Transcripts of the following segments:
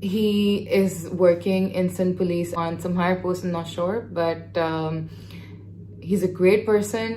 He is working in Sindh police on some higher post, I'm not sure, but he's a great person.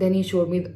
then he showed me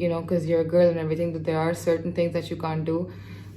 you know, because you're a girl and everything, that there are certain things that you can't do.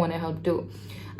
want to help too.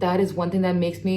that is one thing that makes me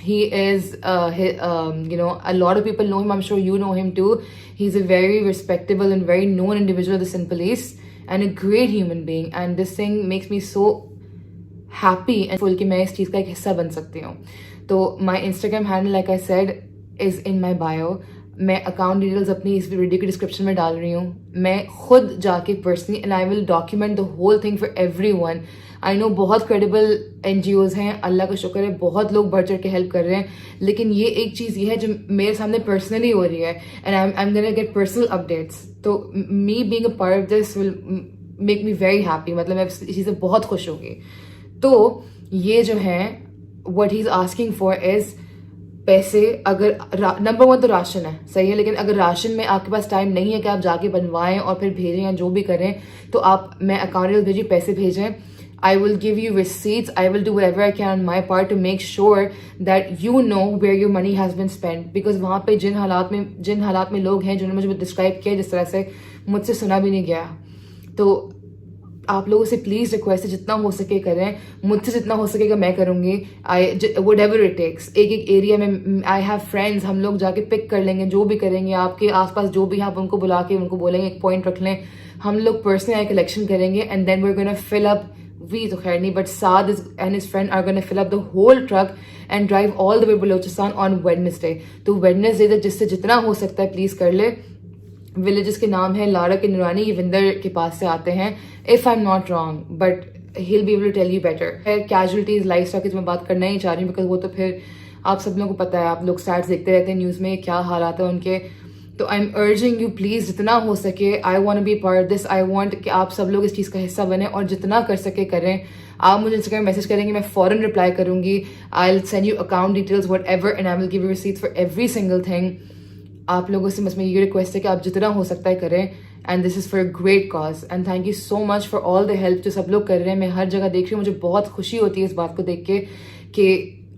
He is, you know, a lot of people know him. I'm sure you know him too. He's a very respectable and very known individual of the Sindh police and a great human being. And this thing makes me so happy and full کہ میں اس چیز کا ایک حصہ بن سکتی ہوں. تو my Instagram handle like I said is in my bio. میں اکاؤنٹ ڈیٹیلز اپنی اس ویڈیو کی ڈسکرپشن میں ڈال رہی ہوں. میں خود جا کے personally and I will document the whole thing for every one. I know بہت کریڈیبل NGOs ہیں, اللہ کا شکر ہے بہت لوگ بڑھ چڑھ کے ہیلپ کر رہے ہیں, لیکن یہ ایک چیز یہ ہے جو میرے سامنے پرسنلی ہو رہی ہے and I am gonna get personal updates. تو me being a part of this will make me very happy, مطلب میں اس چیز سے بہت خوش ہوں گی. تو یہ جو ہے what he is asking for is پیسے. اگر نمبر 1 تو راشن ہے, صحیح ہے, لیکن اگر راشن میں آپ کے پاس ٹائم نہیں ہے کہ آپ جا کے بنوائیں اور پھر بھیجیں یا جو بھی کریں, تو آپ میں اکاؤنٹ ڈیٹیل بھیجیے, پیسے بھیجیں. I will give you receipts. I will do whatever I can on my part to make sure that you know where your money has been spent. Because وہاں پہ جن حالات میں لوگ ہیں جنہوں نے مجھے ڈسکرائب کیا جس طرح سے مجھ سے سنا بھی نہیں گیا. تو آپ لوگوں سے پلیز ریکویسٹ ہے جتنا ہو سکے کریں, مجھ سے جتنا ہو سکے گا میں کروں گی. What ever it takes. ایک ایریا میں آئی ہیو فرینڈز, ہم لوگ جا کے پک کر لیں گے, جو بھی کریں گے. آپ کے آس پاس جو بھی آپ ان کو بلا کے ان کو بولیں گے ایک پوائنٹ رکھ لیں, ہم لوگ پرسنلی آئی کلیکشن کریں گے and then we are gonna fill اپ. وی تو خیر نہیں, but Saad and his friend are gonna fill up the whole truck and drive all the way Balochistan on Wednesday. تو ویڈنسڈے جس سے جتنا ہو سکتا ہے پلیز کر لے. ولیجز کے نام ہے لارا کے نورانی, یہ وندر کے پاس سے آتے ہیں if I'm not wrong, but he'll be able to tell you better. Casualties, life stock کی میں بات کرنا ہی چاہ رہی ہوں بیکاز وہ تو پھر آپ سب لوگوں کو پتہ ہے, آپ لوگ سٹیٹس دیکھتے رہتے ہیں نیوز میں کیا حالات ہیں ان کے. تو I'm urging you please جتنا ہو سکے, I want be part of this. I want کہ آپ سب لوگ اس چیز کا حصہ بنیں اور جتنا کر سکے کریں. آپ مجھے انسٹاگرام میسج کریں گے, میں فوراً رپلائی کروں گی. I will send you account details whatever and I will give you receipt for every single thing. آپ لوگوں سے بس میں یہ ریکویسٹ ہے کہ آپ جتنا ہو سکتا ہے کریں, and this is for a great cause. And thank you so much for all the help جو سب لوگ کر رہے ہیں. میں ہر جگہ دیکھ رہی ہوں, مجھے بہت خوشی ہوتی ہے اس بات کو دیکھ کے کہ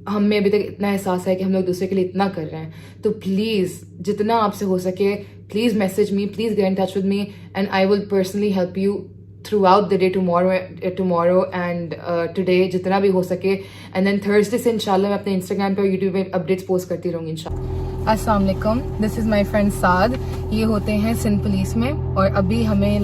ہم میں ابھی تک اتنا احساس ہے کہ ہم لوگ دوسرے کے لیے اتنا کر رہے ہیں. تو پلیز جتنا آپ سے ہو سکے please message me, please get in touch with me and I will personally help you throughout the day tomorrow and today جتنا بھی ہو سکے. اینڈ دین تھرسڈے سے انشاءاللہ میں اپنے انسٹاگرام پہ اور یوٹیوب پہ اپڈیٹس پوسٹ کرتی رہوں گی انشاءاللہ. السلام علیکم, دس از مائی فرینڈ سعد. یہ ہوتے ہیں سندھ پولیس میں, اور ابھی ہم نے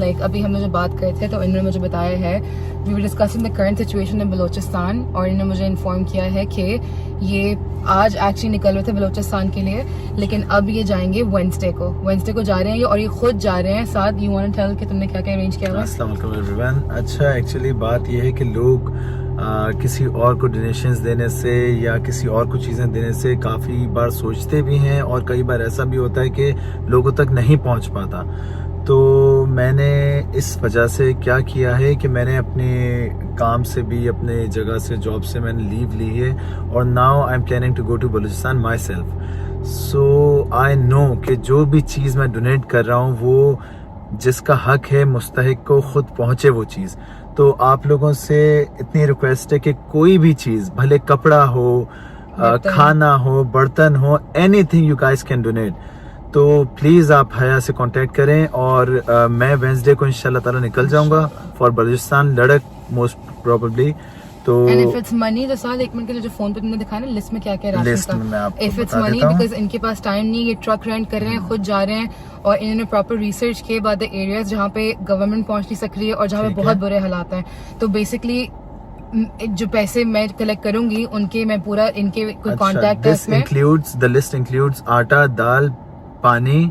جو بات کرے تھے تو انہوں نے مجھے بتایا ہے we were discussing the current situation in Balochistan, اور انہوں نے مجھے انفارم کیا ہے کہ یہ آج ایکچولی نکل رہے تھے بلوچستان کے لیے, لیکن اب یہ جائیں گے وینسڈے کو جا رہے ہیں اور یہ خود جا رہے ہیں. ساتھ یو وانٹ ٹو ٹیل کہ تم نے کیا کیا ارینج کیا ہوا؟ السلام علیکم ایوری ون. اچھا, ایکچولی بات یہ ہے کہ لوگ کسی اور کو ڈونیشنز دینے سے یا کسی اور کو چیزیں دینے سے کافی بار سوچتے بھی ہیں, اور کئی بار ایسا بھی ہوتا ہے کہ لوگوں تک نہیں پہنچ پاتا. تو میں نے اس وجہ سے کیا کیا ہے کہ میں نے اپنے کام سے بھی, اپنے جگہ سے, جاب سے میں نے لیو لی ہے, اور now I am planning to go to Balochistan myself. So I know کہ جو بھی چیز میں ڈونیٹ کر رہا ہوں وہ جس کا حق ہے مستحق کو خود پہنچے وہ چیز. تو آپ لوگوں سے اتنی ریکویسٹ ہے کہ کوئی بھی چیز, بھلے کپڑا ہو, کھانا ہو, برتن ہو, anything you guys can donate. تو پلیز آپ حیا سے کانٹیکٹ کریں, اور میں وینسڈے کو انشاءاللہ تعالیٰ نکل جاؤں گا فار بلوچستان, لڑک موسٹ پروبیبلی. تو if it's money, تو ساتھ ایک منٹ کے لیے جو فون پہ تم نے دکھایا نا لسٹ میں کیا کیا راشن کا, if it's money because ان کے پاس ٹائم نہیں, یہ ٹرک رینٹ کر رہے ہیں, خود جا رہے ہیں, اور انہوں نے پراپر ریسرچ کیے بعد ایریاز جہاں پہ گورنمنٹ پہنچ نہیں سک رہی ہے اور جہاں پہ بہت برے حالات ہیں. تو بیسکلی جو پیسے میں کلیکٹ کروں گی ان کے میں پورا ان کے کوئی کانٹیکٹ ہے اس میں. the list includes آٹا, دال, پانی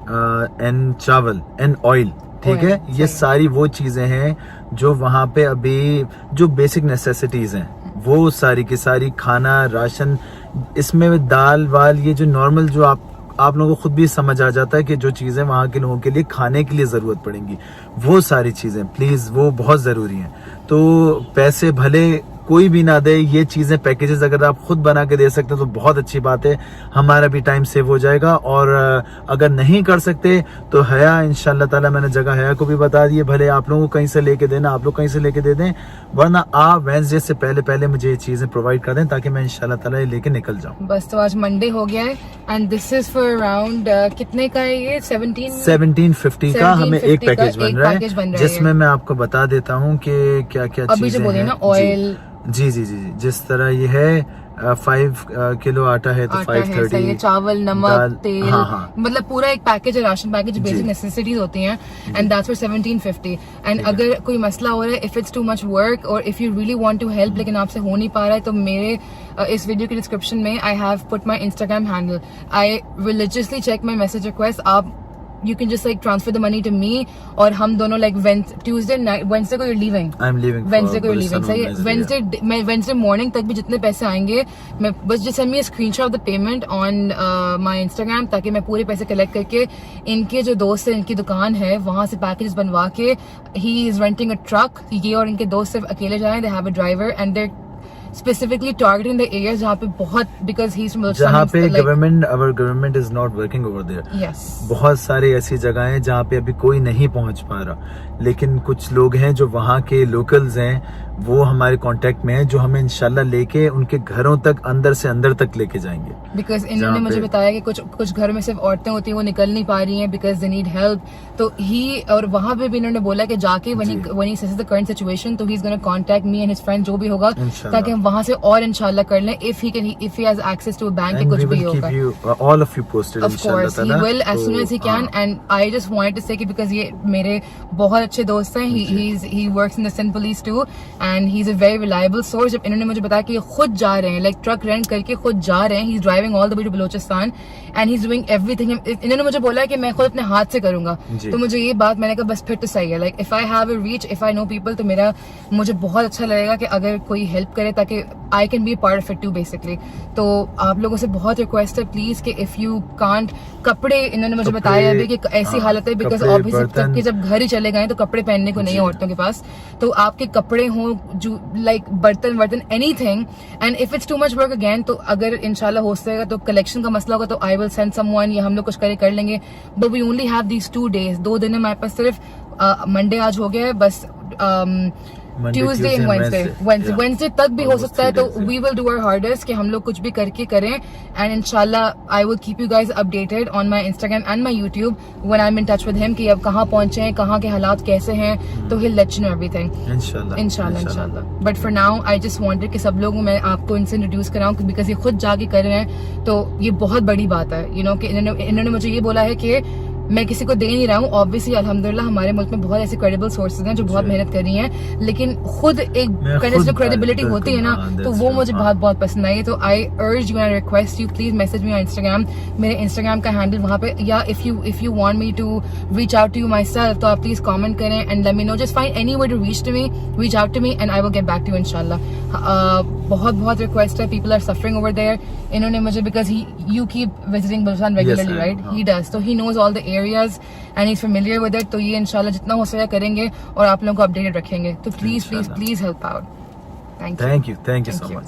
اینڈ چاول اینڈ آئل. ٹھیک ہے, یہ ساری وہ چیزیں ہیں جو وہاں پہ ابھی جو بیسک نیسیسٹیز ہیں وہ ساری کی ساری, کھانا, راشن, اس میں دال وال, یہ جو نارمل جو آپ لوگوں کو خود بھی سمجھ آ جاتا ہے کہ جو چیزیں وہاں کے لوگوں کے لیے کھانے کے لیے ضرورت پڑیں گی, وہ ساری چیزیں پلیز, وہ بہت ضروری ہیں. تو پیسے بھلے کوئی بھی نہ دے, یہ چیزیں پیکیجز اگر آپ خود بنا کے دے سکتے ہیں تو بہت اچھی بات ہے, ہمارا بھی ٹائم سیو ہو جائے گا. اور اگر نہیں کر سکتے تو حیا انشاءاللہ تعالیٰ, میں نے جگہ حیا کو بھی بتا دی ہے, بھلے آپ لوگوں کو کہیں سے لے کے دینا, آپ لوگ کہیں سے لے کے دے دیں, ورنہ آپ وینسڈے سے پہلے مجھے یہ چیزیں پرووائڈ کر دیں تاکہ میں انشاءاللہ تعالیٰ یہ لے کے نکل جاؤں. بس تو آج منڈے ہو گیا ہے, and this is for around کتنے کا ہے یہ 1750 کا ہمیں ایک پیکیج بن رہا ہے, جس میں میں آپ کو بتا دیتا ہوں کہ کیا کیا ابھی جو بولے نا, جی جی جی جی جس طرح یہ ہے 5 کلو آٹا ہے تو آٹا ہے 530 صحیح ہے, چاول, دال, نمک, تیل, ہاں ہاں مطلب پورا ایک پیکج ہے, راشن پیکج, بیسک نیسیسٹیز ہوتی ہیں, اینڈ دیٹس فار 1750. اینڈ اگر کوئی مسئلہ ہو رہا ہے, if it's too much work اور if you really want to help لیکن آپ سے ہو نہیں پا رہا ہے, تو میرے اس ویڈیو کے ڈسکرپشن میں I have put my Instagram handle. I religiously check my message request. آپ you can just like transfer the money to me, اور ہم دونوں like Wednesday کو you're leaving, I'm leaving Wednesday کو you're Balochistan leaving, صحیح ہے. Wednesday morning تک بھی جتنے پیسے آئیں گے, میں بس just send me a screenshot of the payment on my Instagram, تاکہ میں پورے پیسے کلیکٹ کر کے ان کے جو دوست ہیں, ان کی دکان ہے, وہاں سے پیکیجز بنوا کے, he is renting a truck, یہ اور ان کے دوست صرف اکیلے جائیں, they have a driver and they're specifically targeting the areas جہاں پہ بہت, because he's from جہاں پہ our government is not working over there. yes, بہت ساری ایسی جگہیں ہیں جہاں پہ ابھی کوئی نہیں پہنچ پا رہا, لیکن کچھ لوگ ہیں جو وہاں کے لوکلز ہیں, وہ ہمارے کانٹیکٹ میں ہیں, جو ہمیں انشاءاللہ لے کے ان کے گھروں تک اندر سے اندر تک لے کے جائیں گے. بیکاز انہوں نے مجھے بتایا کہ کچھ گھروں میں صرف عورتیں ہوتی ہیں, وہ نکل نہیں پا رہی ہیں بیکاز دے نیڈ ہیلپ. تو اور وہاں پہ بھی انہوں نے بولا کہ جا کے when he says the current situation, تو he is going to contact me and his friend جو بھی ہوگا, تاکہ ہم وہاں سے اور انشاءاللہ کر لیں if he has access to a bank یا کچھ بھی ہوگا. all of you posted Of course, he will as soon as he can. And I just wanted to say کہ because یہ میرے بہت اچھے دوست ہیں, he works in the Sindh police too and he's a very reliable source. جب انہوں نے مجھے بتایا کہ یہ خود جا رہے ہیں, لائک ٹرک رینٹ کر کے خود جا رہے ہیں, he's driving all the way to Balochistan and he's doing everything. انہوں نے مجھے بولا کہ میں خود اپنے ہاتھ سے کروں گا, تو مجھے یہ بات, میں نے کہا بس پھر تو صحیح ہے, like if I have a reach, if I know people, تو مجھے بہت اچھا لگے گا کہ اگر کوئی ہیلپ کرے, تاکہ I can be a part of it too basically. تو آپ لوگوں سے بہت ریکویسٹ ہے پلیز کہ if you can't, کپڑے انہوں نے مجھے بتایا ابھی کہ ایسی حالت ہے بیکاز obviously جب گھر ہی چلے گئے تو کپڑے پہننے کو نہیں ہے عورتوں کے پاس, تو آپ کے کپڑے ہوں جو لائک برتن anything. And if it's too much work again, تو اگر انشاءاللہ ہو سکے گا تو کلیکشن کا مسئلہ ہوگا تو آئی ول سینڈ سم ون, یا ہم لوگ کچھ کر لیں گے. But we only have these 2 days, 2 دن ہے ہمارے پاس, صرف منڈے آج ہو گیا ہے بس, ٹیوزڈے اینڈ وینسڈے تک بھی ہو سکتا ہے. تو وی ول ڈو آور ہارڈسٹ کہ ہم لوگ کچھ بھی کر کے کریں, اینڈ انشاءاللہ I will keep you guys updated on my Instagram and my YouTube when I'm in touch with him کہ اب کہاں پہنچے ہیں, کہاں کے حالات کیسے ہیں, تو he'll let you know everything انشاءاللہ. But for now I just wanted کہ سب لوگ میں آپ کو ان سے انٹروڈیوس کراؤں, بیکاز یہ خود جا کے کر رہے ہیں, تو یہ بہت بڑی بات ہے یو نو, کہ انہوں نے مجھے یہ بولا ہے کہ میں کسی کو دے نہیں رہا ہوں. obviously الحمدللہ ہمارے ملک میں بہت ایسے کریڈیبل سورسز ہیں جو بہت محنت کر رہی ہیں, لیکن خود ایک جو کریڈیبلٹی ہوتی ہے نا, تو وہ مجھے بہت پسند آئی ہے. تو I urge you and request you please message me on Instagram, میرے انسٹاگرام کا ہینڈل وہاں پہ, یا if you want me to reach out to you myself, تو آپ پلیز کامنٹ کریں and let me know, just find any way to reach out to me and I will get back to you انشاءاللہ. بہت request ہے, people are suffering over there. انہوں نے مجھے because you keep visiting Balochistan regularly right, he does, تو he knows all the areas and he is familiar with it. تو یہ انشاءاللہ جتنا ہو سکے کریں گے اور آپ لوگوں کو اپڈیٹڈ رکھیں گے. تو please help out. Thank you so much.